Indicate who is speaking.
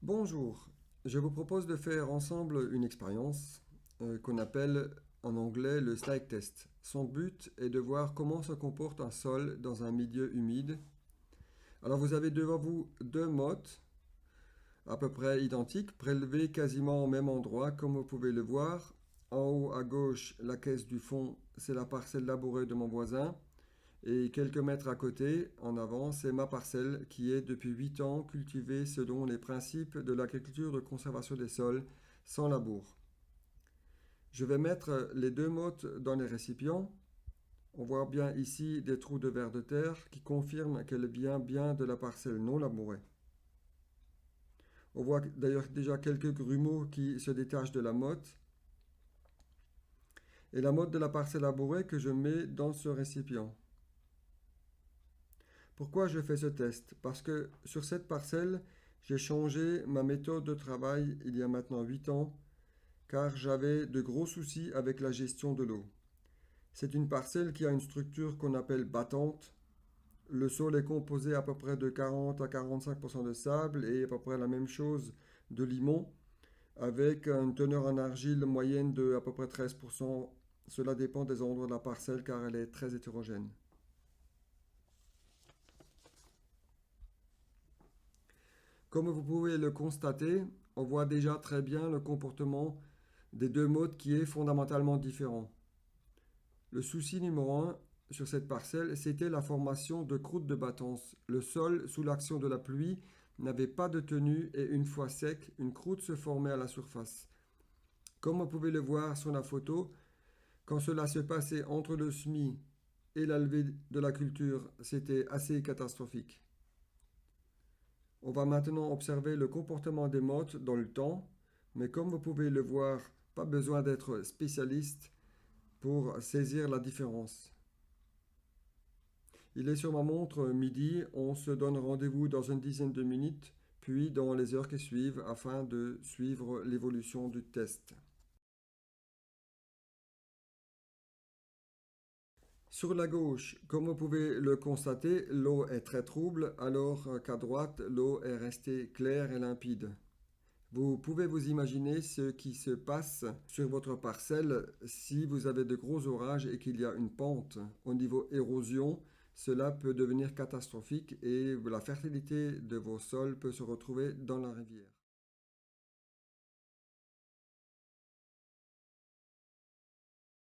Speaker 1: Bonjour, je vous propose de faire ensemble une expérience qu'on appelle en anglais le slide test. Son but est de voir comment se comporte un sol dans un milieu humide. Alors vous avez devant vous deux mottes à peu près identiques, prélevées quasiment au même endroit comme vous pouvez le voir. En haut à gauche, la caisse du fond, c'est la parcelle labourée de mon voisin. Et quelques mètres à côté, en avant, c'est ma parcelle qui est depuis 8 ans cultivée selon les principes de l'agriculture de conservation des sols, sans labour. Je vais mettre les deux mottes dans les récipients. On voit bien ici des trous de vers de terre qui confirment qu'elle est bien de la parcelle non labourée. On voit d'ailleurs déjà quelques grumeaux qui se détachent de la motte. Et la motte de la parcelle labourée que je mets dans ce récipient. Pourquoi je fais ce test? Parce que sur cette parcelle, j'ai changé ma méthode de travail il y a maintenant 8 ans, car j'avais de gros soucis avec la gestion de l'eau. C'est une parcelle qui a une structure qu'on appelle battante. Le sol est composé à peu près de 40 à 45% de sable et à peu près la même chose de limon, avec une teneur en argile moyenne de à peu près 13%. Cela dépend des endroits de la parcelle car elle est très hétérogène. Comme vous pouvez le constater, on voit déjà très bien le comportement des deux modes qui est fondamentalement différent. Le souci numéro 1 sur cette parcelle, c'était la formation de croûtes de battance. Le sol, sous l'action de la pluie, n'avait pas de tenue et une fois sec, une croûte se formait à la surface. Comme vous pouvez le voir sur la photo, quand cela se passait entre le semis et la levée de la culture, c'était assez catastrophique. On va maintenant observer le comportement des mottes dans le temps, mais comme vous pouvez le voir, pas besoin d'être spécialiste pour saisir la différence. Il est sur ma montre midi, on se donne rendez-vous dans une dizaine de minutes, puis dans les heures qui suivent afin de suivre l'évolution du test. Sur la gauche, comme vous pouvez le constater, l'eau est très trouble, alors qu'à droite, l'eau est restée claire et limpide. Vous pouvez vous imaginer ce qui se passe sur votre parcelle si vous avez de gros orages et qu'il y a une pente. Au niveau érosion, cela peut devenir catastrophique et la fertilité de vos sols peut se retrouver dans la rivière.